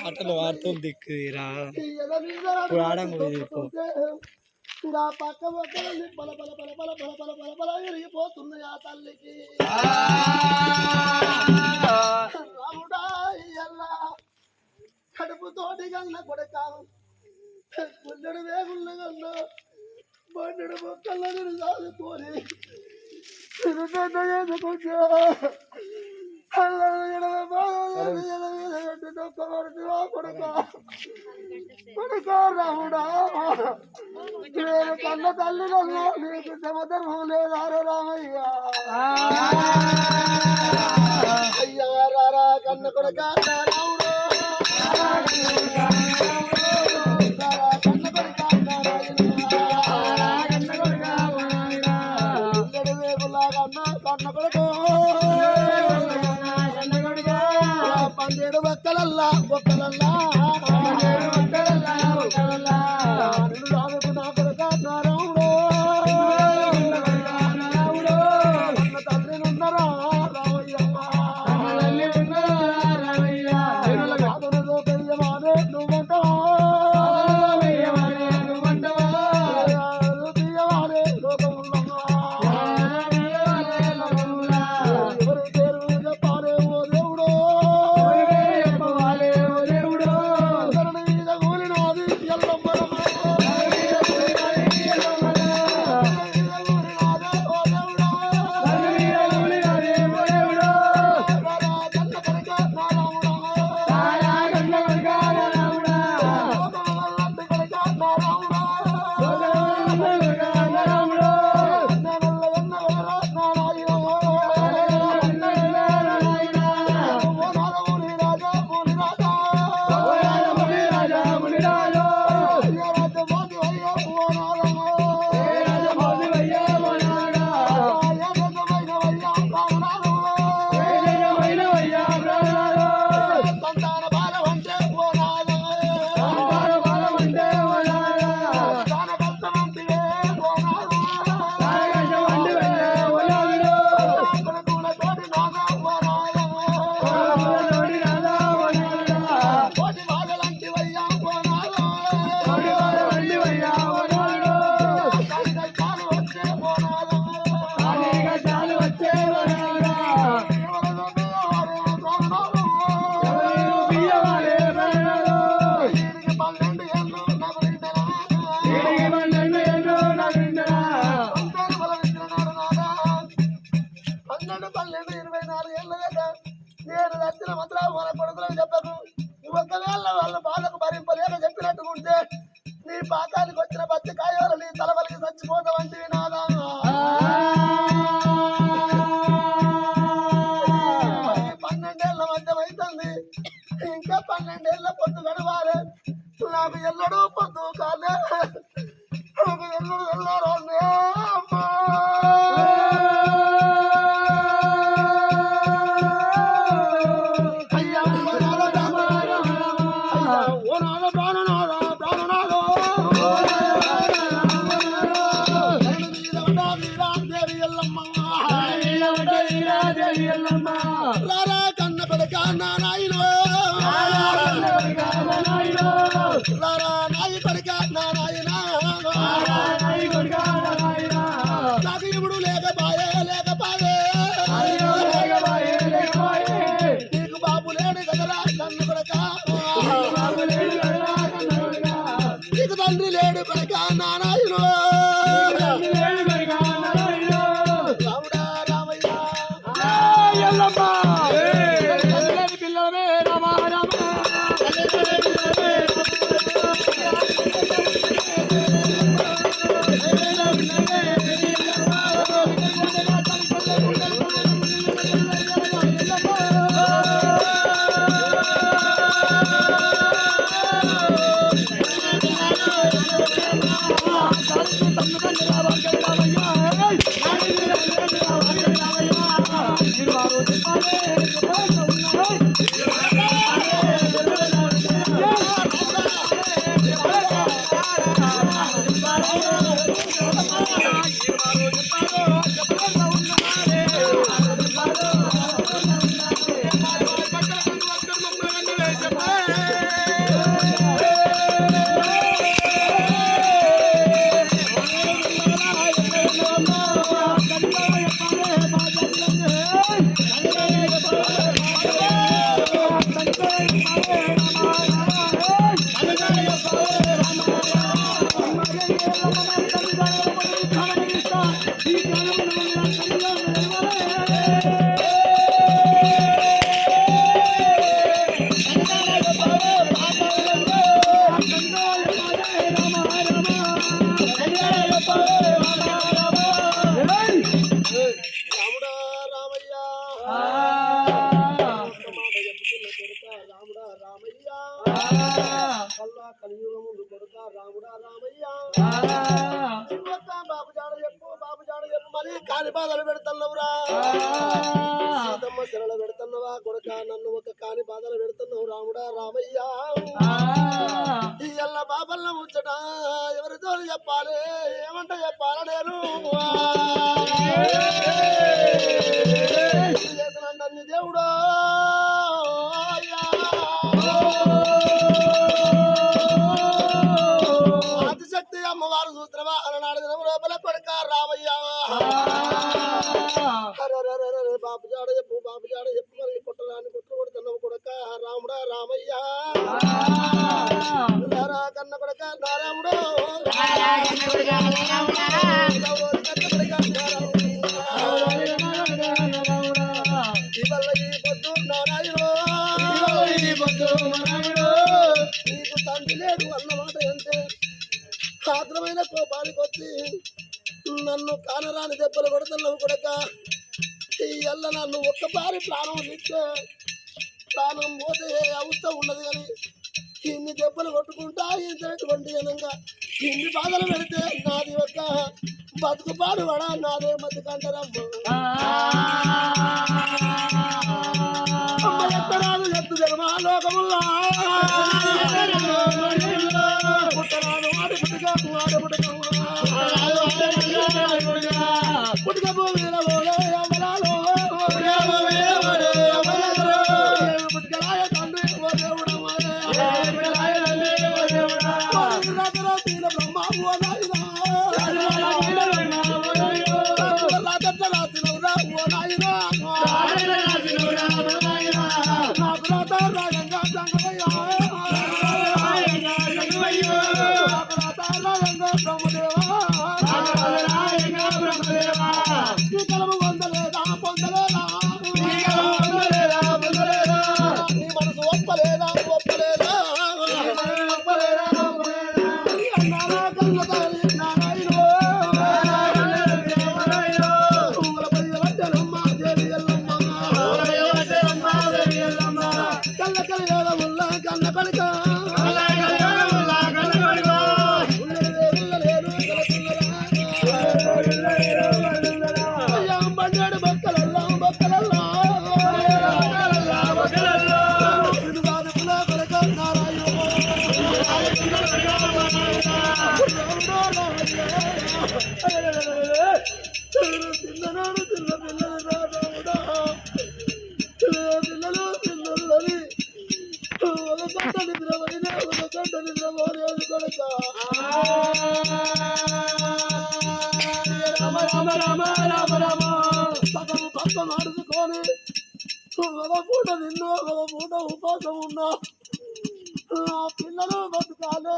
అతను వార్తలు దిక్కురా పక్క పల పల పల పల పల పల పల పల ఎరిగిపోతున్నాయి ఆ తల్లికి రాముడా కడుపుతోటి కన్న కొడక పుల్లడు వేగుళ్ళ కన్న బండు మొక్కలను సాగుకోని రాముడా నేను కన్న తల్లిదన్నా నీకు సమధర్మం లేదారో రామయ్య అయ్యా రారా కన్న కొడక రాముడు కన్న కొడక కన్న కన్న కొడుకు పండేడు బొక్కలల్లా బొక్కలల్లా రాజు నా కొడుక నారాయణుడు అన్న తల్లి ఉన్నరా రావయ్యమ్మ కాదునదో పెయ్యమానే నువ్వంటవా తీయవానే లోకముల్లమ్మా ఎవరి పేరు చెప్పాలే ఓ దేవుడు ధరణి మీద కూలినాది ఎల్లమ్మ నేను నచ్చిన మంత్రాలు మన కొడుకులకు చెప్పకు ఒకవేళ వాళ్ళ బాధకు భరింపలేక చెప్పినట్టుకుంటే నీ పాకానికి వచ్చిన పత్తి కాయలు నీ తలవలికి చచ్చిపోతావంటివి నాదా 12 ఏళ్ల మధ్యం అవుతుంది ఇంకా 12 ఏళ్ల పొద్దు గడవాలి నాకు ఎల్లడూ పొద్దు కాలే నాకు ఎల్లడు వెళ్ళారాలే అమ్మా కన్న కొడుక నారాయణ నాయి కొడుక నారాయణ మరి కాని బాధలు పెడుతున్నావురా సీతమ్మ శరణ పెడుతున్నావా కొడుక నన్ను ఒక కాని బాధలు పెడుతున్నావు రాముడా రామయ్య ఈ ఎల్ల బాబల్ల ముచ్చట ఎవరితో చెప్పాలి ఏమంట చెప్పాల నేను చేతనండి దేవుడా ఆదిశక్తి అమ్మవారు సూత్రమా అలనాడు దినం లోపల కొడుక రామయ్య బాబు జాడ చెప్పు మరి కొట్టరాని కుట్ర కొడుతున్నావు కొడుక రాముడా రామయ్య కన్న కొడుక నారాముడు నీకు తండ్రి లేడు అన్నమాట అంటే ఆత్రమైన కోపానికి వచ్చి నన్ను కానరాని దెబ్బలు కొడుతున్నావు కొడక ఈ ఎల్ల నన్ను ఒక్కసారి ప్రాణం ఇస్తే ప్రాణం పోతే అవస్థ ఉన్నది కానీ ఇన్ని దెబ్బలు కొట్టుకుంటా ఇంతటువంటి జనంగా ఇన్ని బాధలు పెడితే నాది ఒక్క బతుకుపాడు వడా నాదే బతుకంటారమ్మ ఎత్తరాదు ఎత్తు జన్మా లోకముల్లా పుట్టరాదు వాడి పుట్టుక పుట్టుక భూమిలో పుట్టుకరాయ తండ్రి బ్రహ్మ పొందలేదా నీ మనసు ఒప్పలేదా ఆడుచుకొని ఒక పూట తిన్నా ఒక పూట ఉపాసం ఉన్నా నా పిల్లలు బతుకాలే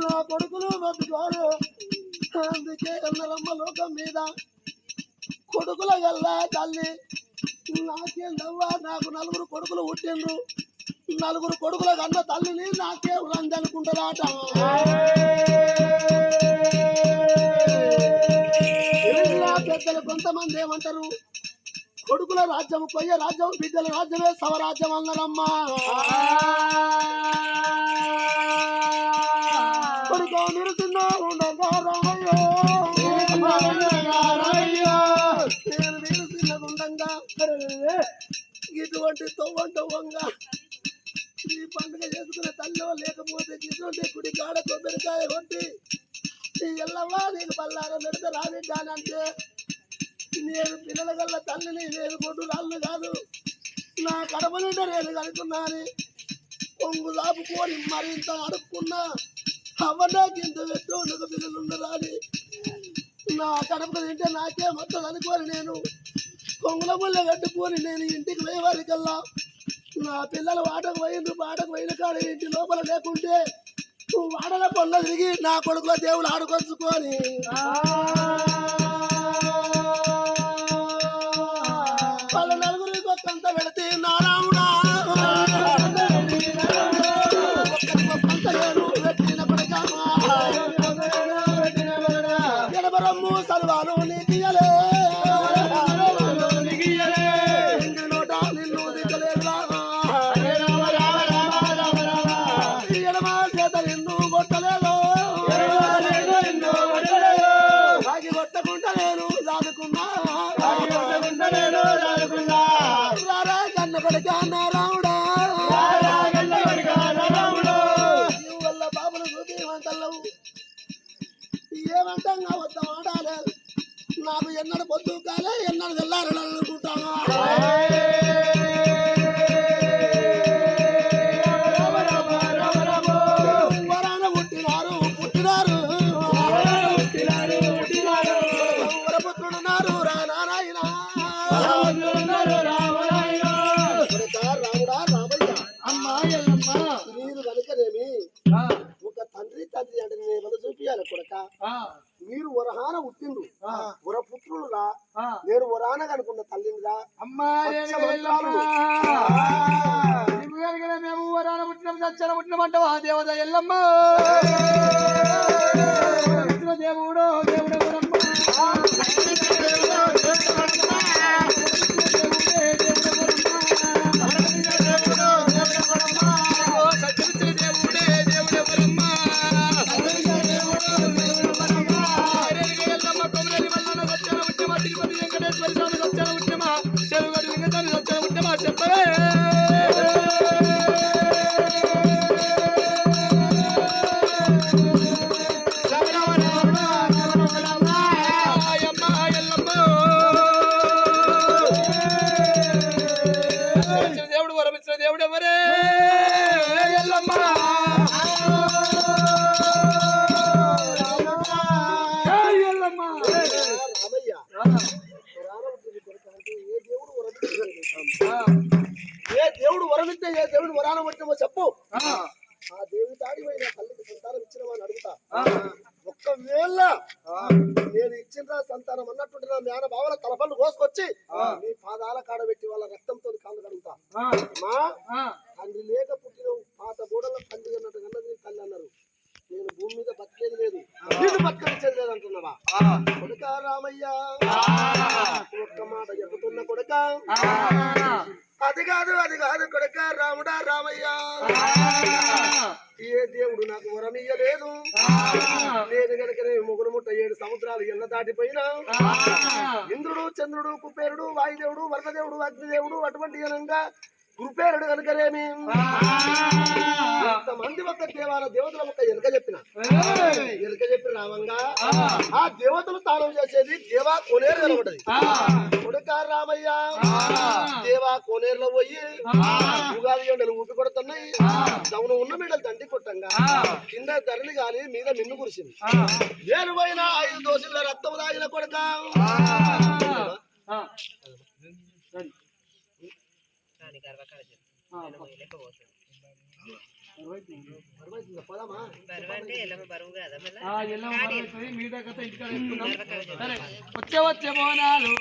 నా కొడుకులు బతుకాలే అందుకే అన్నరమ్మ లోకం మీద కొడుకుల గల్లా తల్లి నాకేందవ్వా నాకు నలుగురు కొడుకులు పుట్టిండ్రు నలుగురు కొడుకుల కన్న తల్లిని నాకే ఉలంది అనుకుంటారాట పెద్దలు కొంతమంది ఏమంటారు కొడుకుల రాజ్యం కొయ్య రాజ్యం బిడ్డల రాజ్యమే సవరాజ్యం అన్నారమ్మా కొడుకు నిరుతున్నా ఉండగా నేను నిరుతున్నగుండంగా ఇటువంటి తొవ్వంగా ఈ పండుగ చేసుకునే తల్లో లేకపోతే ఇటువంటి కుడి గాడ కొబ్బరికాయ కొట్టి ఎల్లవా నేను బల్లార పెడితే రావిడ్డానంటే నేను పిల్లల గల్ల తల్లిని నేను కొట్టు రాళ్ళు కాదు నా కడప నిండా నేను కనుక్కున్నాను కొంగు దాపుకొని మరింత అడుక్కున్నా అవడానికి ఇంత పెట్టు నాకు పిల్లలు ఉండరాని నా కడప తింటే నాకే మొత్తం అనుకోని నేను కొంగుల ముళ్ళ కట్టుకొని నేను ఇంటికి పోయేవారికల్లా నా పిల్లలు వాటకు పోయిన కాడ ఇంటి లోపల లేకుంటే వాడల పొల్ల తిరిగి నా కొడుకుల దేవుడు ఆడుకొచ్చుకొని వాళ్ళ నలుగురి కొత్తంత పెడితే నారాముడా ఒక్కంత నేను పెట్టిన కొడుక ఎడబరమ్ము సల్వాలు నీకియలే నోట నిన్ను దిక్కలేదురా ఎడమా చేత నిన్ను కొట్టలేదు ఆగి కొట్టకుండానే దాదుకున్నా రారా కన్న కొడుక రాముడా వల్ల బాబులు చూపి ఏమంటల్లవు ఏమంటంగా వద్ద ఆడాలి నాకు ఎన్నడు పొద్దు కాలే ఎన్నడు వెళ్ళాలనుకుంటాను వరాన పుట్టినారు వరపుత్రుడున్నారు రానారాయణ రాముడా రామయ్య మీరు కనుకనేమి ఒక తండ్రి అంటే నేను ఏమన్నా చూపియాలి కొడక మీరు వరహాన పుట్టిండు వరపుత్రులు రా నేను వరాన కనుకున్న తల్లిని రా మేము వరాన పుట్టినాం సచ్చన పుట్టినమంటావా దేవత ఎల్లమ్మ దేవుడు దేవుడు దేవుడు వరమిచ్చిన దేవుడు ఎవరే ఎల్లమ్మ ఏ దేవుడు వరమిస్తే ఏ దేవుడు వరాన పట్టినమో చెప్పు ఆ దేవుడి తాడిపోయిన తల్లికి సంతానం ఇచ్చినమని అడుగుతా ఒక్కవేళ నేను ఇచ్చిన సంతానం అన్నట్టుంటే నా మేన బావల తలపళ్ళు కోసుకొచ్చి నీ పాదాల కాడ పెట్టి వాళ్ళ రక్తంతో కాళ్ళు కడుగుతా మా తండ్రి లేక పుట్టిన పాత గోడల తండ్రి అన్నట్టు కన్నది తల్లి అన్నారు నేను భూమి మీద బతికేది లేదు నేను బతకనిచ్చేది లేదు అంటున్నావా కొడుక రామయ్య ఒక్క మాట చెబుతున్న కొడుక అది కాదు కొడుక రాముడా రామయ్య ఏ దేవుడు నాకు వరమియ్యలేదు నేను కనుక ముగ్గురు ముట్ట 7 సముద్రాలు ఎల్ల దాటిపోయినా ఇంద్రుడు చంద్రుడు కుబేరుడు వాయుదేవుడు వర్ణదేవుడు అగ్నిదేవుడు అటువంటి జనంగా కుబేరుడు కనుకనేమి ఇంతమంది ఒక దేవతల ఒక ఎనక చెప్పిన రామంగా ఆ దేవతలు తాళం చేసేది దేవా కోనేరు కనబడ్డది కొడుక రామయ్య దేవా కోనేరులో పోయి ఉగాది ఎండలు ఊపి కొడుతున్నాయి దౌను ఉన్న మీడలు దండి కొట్టంగా కింద ధరలు గాలి మీద మిన్ను కురిసింది నేను పోయిన 5 దోషుల రక్తం తాగిన కొడుక వచ్చే బోనాలు